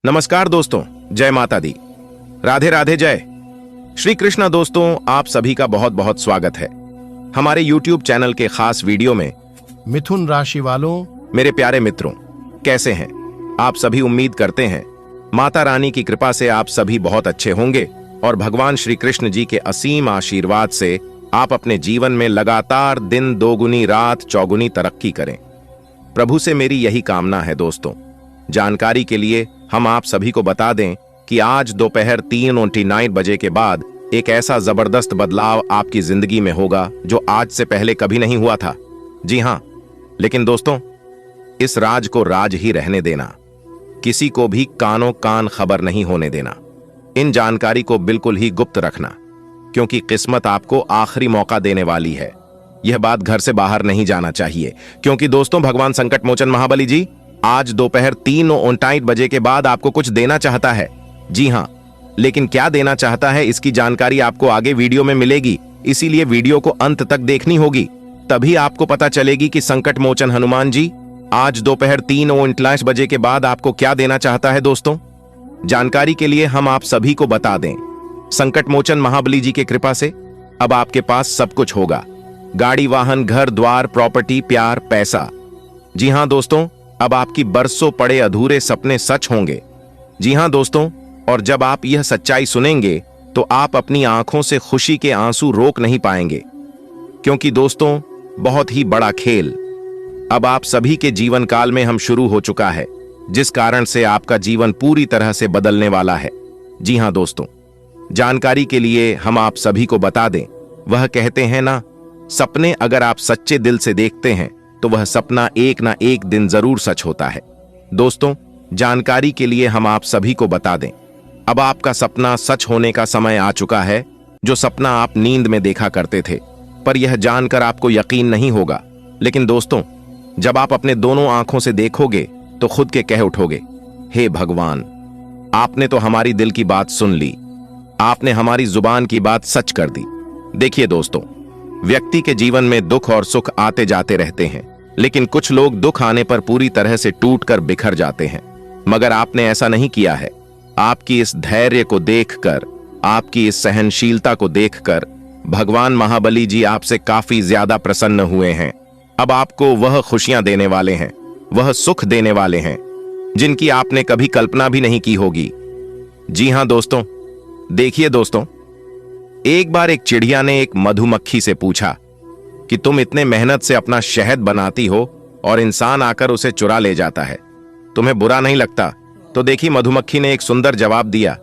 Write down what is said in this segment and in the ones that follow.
नमस्कार दोस्तों, जय माता दी, राधे राधे, जय श्री कृष्णा। दोस्तों, आप सभी का बहुत बहुत स्वागत है हमारे YouTube चैनल के खास वीडियो में। मिथुन राशि वालों, मेरे प्यारे मित्रों, कैसे हैं आप सभी? उम्मीद करते हैं माता रानी की कृपा से आप सभी बहुत अच्छे होंगे और भगवान श्री कृष्ण जी के असीम आशीर्वाद से आप अपने जीवन में लगातार दिन दोगुनी रात चौगुनी तरक्की करें। प्रभु से मेरी यही कामना है। दोस्तों, जानकारी के लिए हम आप सभी को बता दें कि आज दोपहर 3:29 बजे के बाद एक ऐसा जबरदस्त बदलाव आपकी जिंदगी में होगा जो आज से पहले कभी नहीं हुआ था। जी हां, लेकिन दोस्तों, इस राज को राज ही रहने देना, किसी को भी कानों कान खबर नहीं होने देना। इन जानकारी को बिल्कुल ही गुप्त रखना, क्योंकि किस्मत आपको आखिरी मौका देने वाली है। यह बात घर से बाहर नहीं जाना चाहिए, क्योंकि दोस्तों, भगवान संकट मोचन महाबली जी आज दोपहर 3:29 बजे के बाद आपको कुछ देना चाहता है। जी हां, लेकिन क्या देना चाहता है इसकी जानकारी आपको आगे वीडियो में मिलेगी, इसीलिए वीडियो को अंत तक देखनी होगी, तभी आपको पता चलेगी कि संकट मोचन हनुमान जी आज दोपहर 3:29 बजे के बाद आपको क्या देना चाहता है। दोस्तों, जानकारी के लिए हम आप सभी को बता दें, संकट मोचन महाबली जी की कृपा से अब आपके पास सब कुछ होगा। गाड़ी, वाहन, घर द्वार, प्रॉपर्टी, प्यार, पैसा। जी हां दोस्तों, अब आपकी बरसों पड़े अधूरे सपने सच होंगे। जी हां दोस्तों, और जब आप यह सच्चाई सुनेंगे तो आप अपनी आंखों से खुशी के आंसू रोक नहीं पाएंगे, क्योंकि दोस्तों, बहुत ही बड़ा खेल अब आप सभी के जीवन काल में हम शुरू हो चुका है, जिस कारण से आपका जीवन पूरी तरह से बदलने वाला है। जी हां दोस्तों, जानकारी के लिए हम आप सभी को बता दें, वह कहते हैं ना, सपने अगर आप सच्चे दिल से देखते हैं तो वह सपना एक ना एक दिन जरूर सच होता है। दोस्तों, जानकारी के लिए हम आप सभी को बता दें, अब आपका सपना सच होने का समय आ चुका है। जो सपना आप नींद में देखा करते थे, पर यह जानकर आपको यकीन नहीं होगा, लेकिन दोस्तों, जब आप अपने दोनों आंखों से देखोगे तो खुद के कह उठोगे, हे भगवान, आपने तो हमारी दिल की बात सुन ली, आपने हमारी जुबान की बात सच कर दी। देखिए दोस्तों, व्यक्ति के जीवन में दुख और सुख आते जाते रहते हैं, लेकिन कुछ लोग दुख आने पर पूरी तरह से टूटकर बिखर जाते हैं, मगर आपने ऐसा नहीं किया है। आपकी इस धैर्य को देखकर, आपकी इस सहनशीलता को देखकर भगवान महाबली जी आपसे काफी ज्यादा प्रसन्न हुए हैं। अब आपको वह खुशियां देने वाले हैं, वह सुख देने वाले हैं जिनकी आपने कभी कल्पना भी नहीं की होगी। जी हां दोस्तों, देखिए दोस्तों, एक बार एक चिड़िया ने एक मधुमक्खी से पूछा कि तुम इतने मेहनत से अपना शहद बनाती हो और इंसान आकर उसे चुरा ले जाता है, तुम्हें बुरा नहीं लगता? तो देखी मधुमक्खी ने एक सुंदर जवाब दिया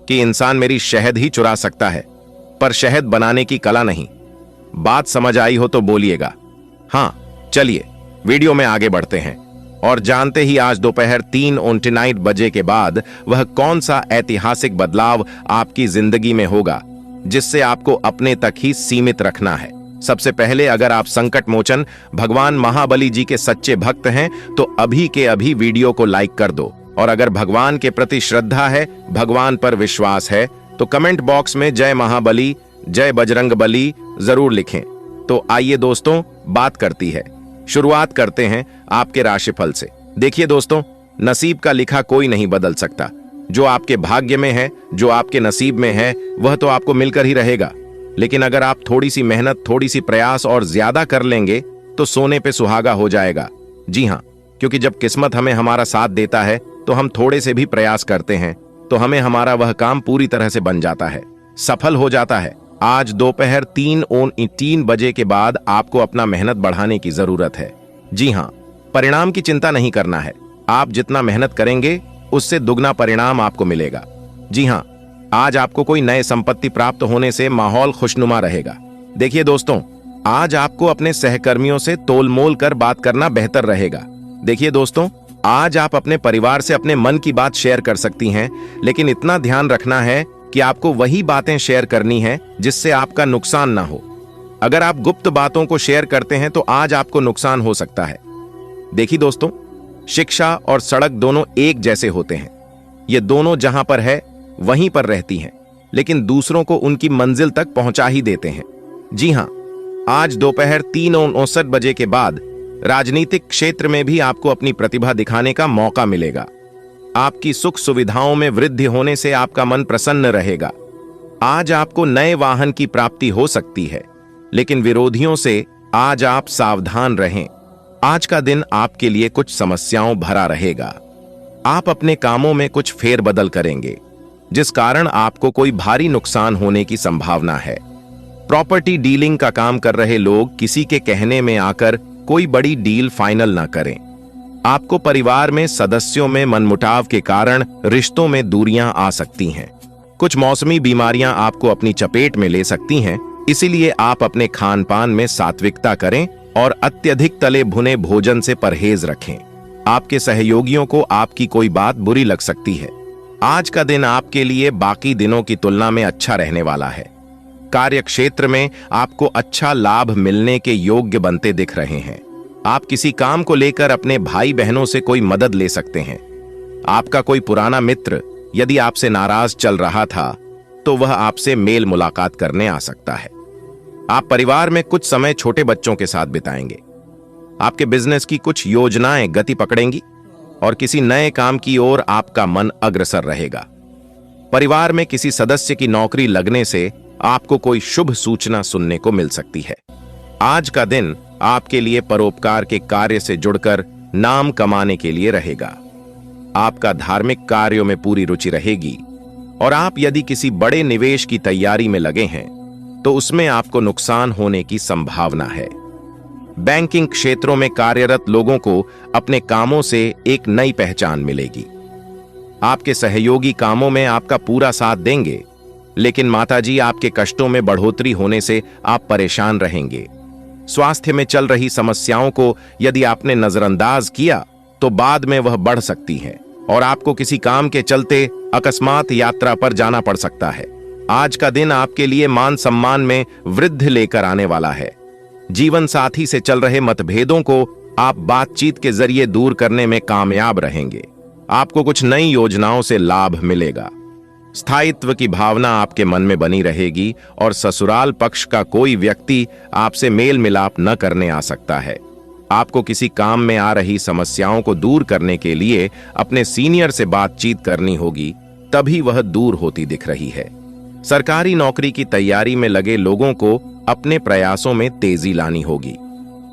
कि इंसान मेरी शहद ही चुरा सकता है, पर शहद बनाने की कला नहीं। बात समझ आई हो तो बोलिएगा। हां, चलिए वीडियो में आगे बढ़ते हैं और जानते ही आज दोपहर 3:29 बजे के बाद वह कौन सा ऐतिहासिक बदलाव आपकी जिंदगी में होगा, जिससे आपको अपने तक ही सीमित रखना है। सबसे पहले, अगर आप संकट मोचन भगवान महाबली जी के सच्चे भक्त हैं तो अभी के अभी वीडियो को लाइक कर दो, और अगर भगवान के प्रति श्रद्धा है, भगवान पर विश्वास है, तो कमेंट बॉक्स में जय महाबली, जय बजरंगबली जरूर लिखें। तो आइए दोस्तों, बात करती है, शुरुआत करते हैं आपके राशिफल से। देखिए दोस्तों, नसीब का लिखा कोई नहीं बदल सकता। जो आपके भाग्य में है, जो आपके नसीब में है, वह तो आपको मिलकर ही रहेगा। लेकिन अगर आप थोड़ी सी मेहनत, थोड़ी सी प्रयास और ज्यादा कर लेंगे तो सोने पे सुहागा हो जाएगा। जी हां, क्योंकि जब किस्मत हमें हमारा साथ देता है तो हम थोड़े से भी प्रयास करते हैं तो हमें हमारा वह काम पूरी तरह से बन जाता है, सफल हो जाता है। आज दोपहर 3:03 बजे के बाद आपको अपना मेहनत बढ़ाने की जरूरत है। जी हां, परिणाम की चिंता नहीं करना है। आप जितना मेहनत करेंगे उससे दुगना परिणाम आपको मिलेगा। जी हां, आज आपको कोई नए संपत्ति प्राप्त होने से माहौल खुशनुमा रहेगा। देखिए दोस्तों, आज आपको अपने सहकर्मियों से तोलमोल कर बात करना बेहतर रहेगा। देखिए दोस्तों, आज आप अपने परिवार से अपने मन की बात शेयर कर सकती हैं, लेकिन इतना ध्यान रखना है कि आपको वही बातें शेयर करनी है जिससे आपका नुकसान ना हो। अगर आप गुप्त बातों को शेयर करते हैं तो आज आपको नुकसान हो सकता है। देखिए दोस्तों, शिक्षा और सड़क दोनों एक जैसे होते हैं। ये दोनों जहां पर है वहीं पर रहती हैं, लेकिन दूसरों को उनकी मंजिल तक पहुंचा ही देते हैं। जी हां, आज दोपहर 3:59 बजे के बाद राजनीतिक क्षेत्र में भी आपको अपनी प्रतिभा दिखाने का मौका मिलेगा। आपकी सुख सुविधाओं में वृद्धि होने से आपका मन प्रसन्न रहेगा। आज आपको नए वाहन की प्राप्ति हो सकती है, लेकिन विरोधियों से आज आप सावधान रहें। आज का दिन आपके लिए कुछ समस्याओं भरा रहेगा। आप अपने कामों में कुछ फेरबदल करेंगे, जिस कारण आपको कोई भारी नुकसान होने की संभावना है। प्रॉपर्टी डीलिंग का काम कर रहे लोग किसी के कहने में आकर कोई बड़ी डील फाइनल ना करें। आपको परिवार में सदस्यों में मनमुटाव के कारण रिश्तों में दूरियां आ सकती हैं। कुछ मौसमी बीमारियां आपको अपनी चपेट में ले सकती हैं, इसीलिए आप अपने खान पान में सात्विकता करें और अत्यधिक तले भुने भोजन से परहेज रखें। आपके सहयोगियों को आपकी कोई बात बुरी लग सकती है। आज का दिन आपके लिए बाकी दिनों की तुलना में अच्छा रहने वाला है। कार्य क्षेत्र में आपको अच्छा लाभ मिलने के योग्य बनते दिख रहे हैं। आप किसी काम को लेकर अपने भाई बहनों से कोई मदद ले सकते हैं। आपका कोई पुराना मित्र यदि आपसे नाराज चल रहा था तो वह आपसे मेल मुलाकात करने आ सकता है। आप परिवार में कुछ समय छोटे बच्चों के साथ बिताएंगे। आपके बिजनेस की कुछ योजनाएं गति पकड़ेंगी और किसी नए काम की ओर आपका मन अग्रसर रहेगा। परिवार में किसी सदस्य की नौकरी लगने से आपको कोई शुभ सूचना सुनने को मिल सकती है। आज का दिन आपके लिए परोपकार के कार्य से जुड़कर नाम कमाने के लिए रहेगा। आपका धार्मिक कार्यों में पूरी रुचि रहेगी और आप यदि किसी बड़े निवेश की तैयारी में लगे हैं तो उसमें आपको नुकसान होने की संभावना है। बैंकिंग क्षेत्रों में कार्यरत लोगों को अपने कामों से एक नई पहचान मिलेगी। आपके सहयोगी कामों में आपका पूरा साथ देंगे, लेकिन माताजी आपके कष्टों में बढ़ोतरी होने से आप परेशान रहेंगे। स्वास्थ्य में चल रही समस्याओं को यदि आपने नजरअंदाज किया तो बाद में वह बढ़ सकती है और आपको किसी काम के चलते अकस्मात यात्रा पर जाना पड़ सकता है। आज का दिन आपके लिए मान सम्मान में वृद्धि लेकर आने वाला है। जीवन साथी से चल रहे मतभेदों को आप बातचीत के जरिए दूर करने में कामयाब रहेंगे। आपको कुछ नई योजनाओं से लाभ मिलेगा। स्थायित्व की भावना आपके मन में बनी रहेगी और ससुराल पक्ष का कोई व्यक्ति आपसे मेल मिलाप न करने आ सकता है। आपको किसी काम में आ रही समस्याओं को दूर करने के लिए अपने सीनियर से बातचीत करनी होगी, तभी वह दूर होती दिख रही है। सरकारी नौकरी की तैयारी में लगे लोगों को अपने प्रयासों में तेजी लानी होगी।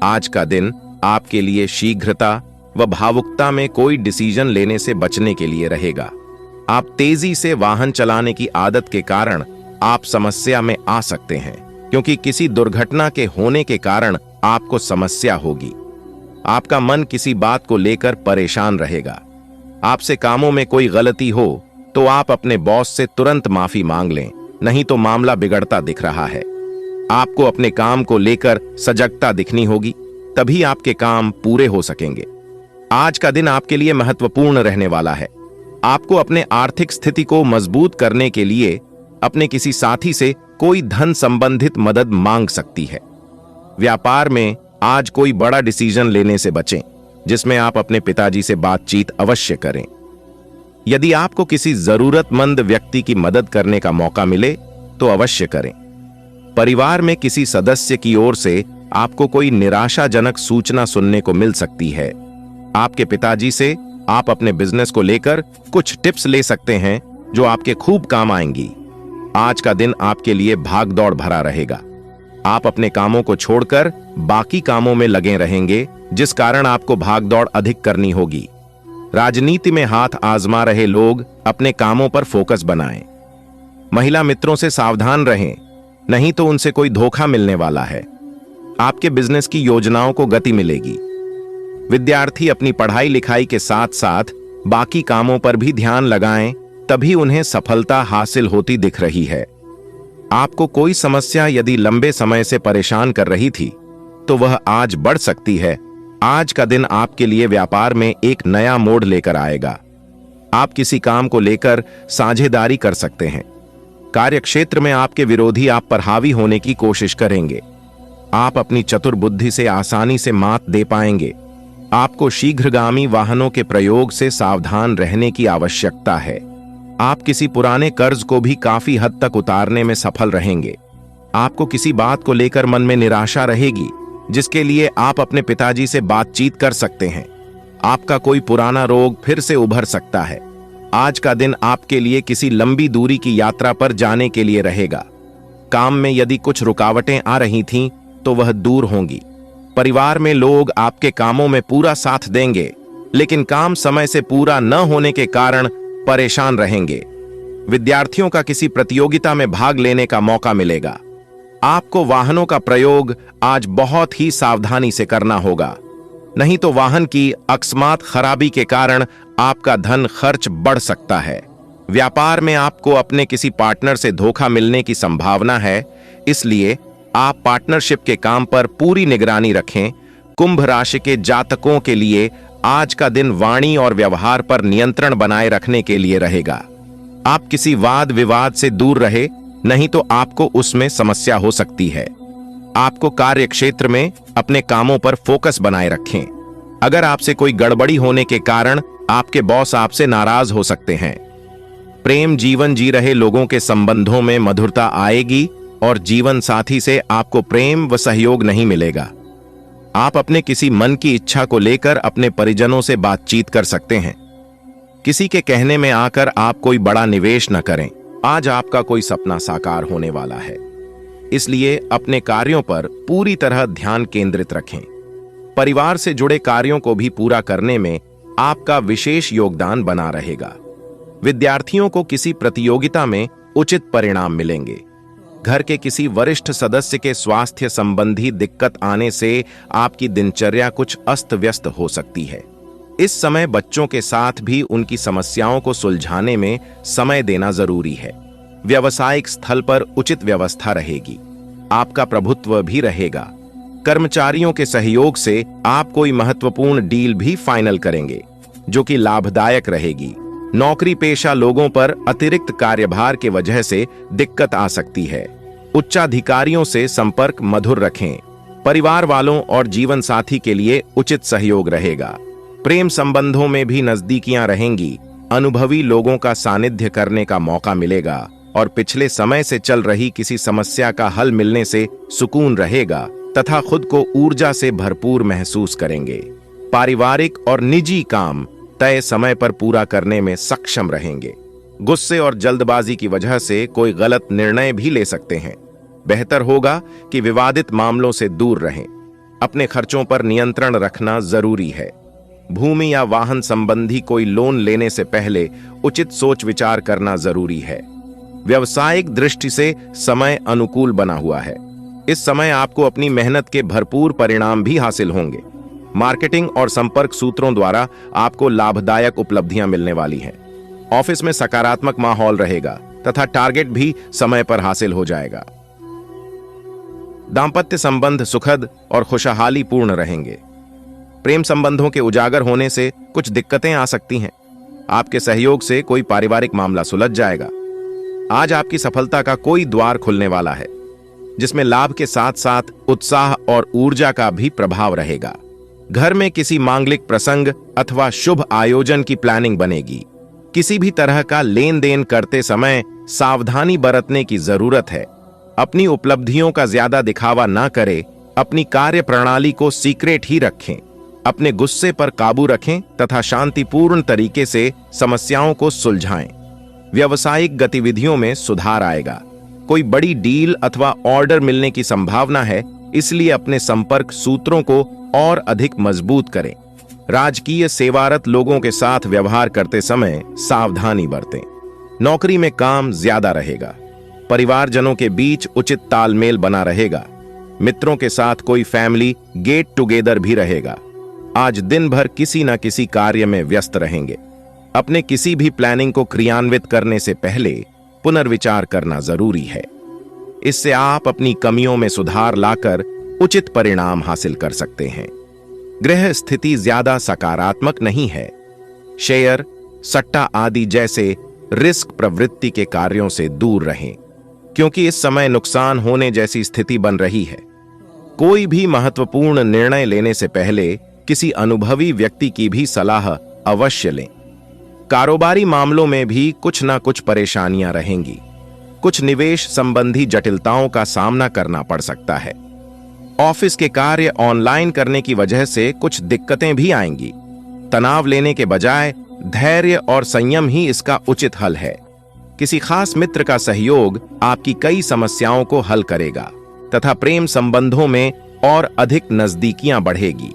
आज का दिन आपके लिए शीघ्रता व भावुकता में कोई डिसीजन लेने से बचने के लिए रहेगा। आप तेजी से वाहन चलाने की आदत के कारण आप समस्या में आ सकते हैं, क्योंकि किसी दुर्घटना के होने के कारण आपको समस्या होगी। आपका मन किसी बात को लेकर परेशान रहेगा। आपसे कामों में कोई गलती हो तो आप अपने बॉस से तुरंत माफी मांग लें, नहीं तो मामला बिगड़ता दिख रहा है। आपको अपने काम को लेकर सजगता दिखनी होगी, तभी आपके काम पूरे हो सकेंगे। आज का दिन आपके लिए महत्वपूर्ण रहने वाला है। आपको अपने आर्थिक स्थिति को मजबूत करने के लिए अपने किसी साथी से कोई धन संबंधित मदद मांग सकती है। व्यापार में आज कोई बड़ा डिसीजन लेने से बचें, जिसमें आप अपने पिताजी से बातचीत अवश्य करें। यदि आपको किसी जरूरतमंद व्यक्ति की मदद करने का मौका मिले तो अवश्य करें। परिवार में किसी सदस्य की ओर से आपको कोई निराशाजनक सूचना सुनने को मिल सकती है। आपके पिताजी से आप अपने बिजनेस को लेकर कुछ टिप्स ले सकते हैं जो आपके खूब काम आएंगी। आज का दिन आपके लिए भागदौड़ भरा रहेगा। आप अपने कामों को छोड़कर बाकी कामों में लगे रहेंगे, जिस कारण आपको भागदौड़ अधिक करनी होगी। राजनीति में हाथ आजमा रहे लोग अपने कामों पर फोकस बनाएं। महिला मित्रों से सावधान रहें, नहीं तो उनसे कोई धोखा मिलने वाला है। आपके बिजनेस की योजनाओं को गति मिलेगी। विद्यार्थी अपनी पढ़ाई लिखाई के साथ साथ बाकी कामों पर भी ध्यान लगाएं, तभी उन्हें सफलता हासिल होती दिख रही है। आपको कोई समस्या यदि लंबे समय से परेशान कर रही थी तो वह आज बढ़ सकती है। आज का दिन आपके लिए व्यापार में एक नया मोड़ लेकर आएगा। आप किसी काम को लेकर साझेदारी कर सकते हैं। कार्यक्षेत्र में आपके विरोधी आप पर हावी होने की कोशिश करेंगे। आप अपनी चतुर बुद्धि से आसानी से मात दे पाएंगे। आपको शीघ्रगामी वाहनों के प्रयोग से सावधान रहने की आवश्यकता है। आप किसी पुराने कर्ज को भी काफी हद तक उतारने में सफल रहेंगे। आपको किसी बात को लेकर मन में निराशा रहेगी, जिसके लिए आप अपने पिताजी से बातचीत कर सकते हैं। आपका कोई पुराना रोग फिर से उभर सकता है। आज का दिन आपके लिए किसी लंबी दूरी की यात्रा पर जाने के लिए रहेगा। काम में यदि कुछ रुकावटें आ रही थीं, तो वह दूर होंगी। परिवार में लोग आपके कामों में पूरा साथ देंगे, लेकिन काम समय से पूरा न होने के कारण परेशान रहेंगे। विद्यार्थियों का किसी प्रतियोगिता में भाग लेने का मौका मिलेगा। आपको वाहनों का प्रयोग आज बहुत ही सावधानी से करना होगा, नहीं तो वाहन की अकस्मात खराबी के कारण आपका धन खर्च बढ़ सकता है। व्यापार में आपको अपने किसी पार्टनर से धोखा मिलने की संभावना है, इसलिए आप पार्टनरशिप के काम पर पूरी निगरानी रखें। कुंभ राशि के जातकों के लिए आज का दिन वाणी और व्यवहार पर नियंत्रण बनाए रखने के लिए रहेगा। आप किसी वाद विवाद से दूर रहे, नहीं तो आपको उसमें समस्या हो सकती है। आपको कार्य क्षेत्र में अपने कामों पर फोकस बनाए रखें। अगर आपसे कोई गड़बड़ी होने के कारण आपके बॉस आपसे नाराज हो सकते हैं। प्रेम जीवन जी रहे लोगों के संबंधों में मधुरता आएगी और जीवन साथी से आपको प्रेम व सहयोग नहीं मिलेगा। आप अपने किसी मन की इच्छा को लेकर अपने परिजनों से बातचीत कर सकते हैं। किसी के कहने में आकर आप कोई बड़ा निवेश न करें। आज आपका कोई सपना साकार होने वाला है, इसलिए अपने कार्यों पर पूरी तरह ध्यान केंद्रित रखें। परिवार से जुड़े कार्यों को भी पूरा करने में आपका विशेष योगदान बना रहेगा। विद्यार्थियों को किसी प्रतियोगिता में उचित परिणाम मिलेंगे। घर के किसी वरिष्ठ सदस्य के स्वास्थ्य संबंधी दिक्कत आने से आपकी दिनचर्या कुछ अस्त व्यस्त हो सकती है। इस समय बच्चों के साथ भी उनकी समस्याओं को सुलझाने में समय देना जरूरी है। व्यावसायिक स्थल पर उचित व्यवस्था रहेगी। आपका प्रभुत्व भी रहेगा। कर्मचारियों के सहयोग से आप कोई महत्वपूर्ण डील भी फाइनल करेंगे, जो कि लाभदायक रहेगी। नौकरी पेशा लोगों पर अतिरिक्त कार्यभार के वजह से दिक्कत आ सकती है। उच्चाधिकारियों से संपर्क मधुर रखें। परिवार वालों और जीवन साथी के लिए उचित सहयोग रहेगा। प्रेम संबंधों में भी नजदीकियां रहेंगी। अनुभवी लोगों का सानिध्य करने का मौका मिलेगा और पिछले समय से चल रही किसी समस्या का हल मिलने से सुकून रहेगा तथा खुद को ऊर्जा से भरपूर महसूस करेंगे। पारिवारिक और निजी काम तय समय पर पूरा करने में सक्षम रहेंगे। गुस्से और जल्दबाजी की वजह से कोई गलत निर्णय भी ले सकते हैं। बेहतर होगा कि विवादित मामलों से दूर रहें। अपने खर्चों पर नियंत्रण रखना जरूरी है। भूमि या वाहन संबंधी कोई लोन लेने से पहले उचित सोच विचार करना जरूरी है। व्यावसायिक दृष्टि से समय अनुकूल बना हुआ है। इस समय आपको अपनी मेहनत के भरपूर परिणाम भी हासिल होंगे। मार्केटिंग और संपर्क सूत्रों द्वारा आपको लाभदायक उपलब्धियां मिलने वाली हैं। ऑफिस में सकारात्मक माहौल रहेगा तथा टारगेट भी समय पर हासिल हो जाएगा। दांपत्य संबंध सुखद और खुशहाली पूर्ण रहेंगे। प्रेम संबंधों के उजागर होने से कुछ दिक्कतें आ सकती हैं। आपके सहयोग से कोई पारिवारिक मामला सुलझ जाएगा। आज आपकी सफलता का कोई द्वार खुलने वाला है, जिसमें लाभ के साथ साथ उत्साह और ऊर्जा का भी प्रभाव रहेगा। घर में किसी मांगलिक प्रसंग अथवा शुभ आयोजन की प्लानिंग बनेगी। किसी भी तरह का लेन देन करते समय सावधानी बरतने की जरूरत है। अपनी उपलब्धियों का ज्यादा दिखावा ना करें। अपनी कार्य प्रणाली को सीक्रेट ही रखें। अपने गुस्से पर काबू रखें तथा शांतिपूर्ण तरीके से समस्याओं को सुलझाएं। व्यावसायिक गतिविधियों में सुधार आएगा। कोई बड़ी डील अथवा ऑर्डर मिलने की संभावना है, इसलिए अपने संपर्क सूत्रों को और अधिक मजबूत करें। राजकीय सेवारत लोगों के साथ व्यवहार करते समय सावधानी बरतें। नौकरी में काम ज्यादा रहेगा। परिवारजनों के बीच उचित तालमेल बना रहेगा। मित्रों के साथ कोई फैमिली गेट टुगेदर भी रहेगा। आज दिन भर किसी न किसी कार्य में व्यस्त रहेंगे। अपने किसी भी प्लानिंग को क्रियान्वित करने से पहले पुनर्विचार करना जरूरी है। इससे आप अपनी कमियों में सुधार लाकर उचित परिणाम हासिल कर सकते हैं। ग्रह स्थिति ज्यादा सकारात्मक नहीं है। शेयर, सट्टा आदि जैसे रिस्क प्रवृत्ति के कार्यों से दूर रहें, क्योंकि इस समय नुकसान होने जैसी स्थिति बन रही है। कोई भी महत्वपूर्ण निर्णय लेने से पहले किसी अनुभवी व्यक्ति की भी सलाह अवश्य लें। कारोबारी मामलों में भी कुछ ना कुछ परेशानियां रहेंगी। कुछ निवेश संबंधी जटिलताओं का सामना करना पड़ सकता है। ऑफिस के कार्य ऑनलाइन करने की वजह से कुछ दिक्कतें भी आएंगी। तनाव लेने के बजाय धैर्य और संयम ही इसका उचित हल है। किसी खास मित्र का सहयोग आपकी कई समस्याओं को हल करेगा तथा प्रेम संबंधों में और अधिक नजदीकियां बढ़ेगी।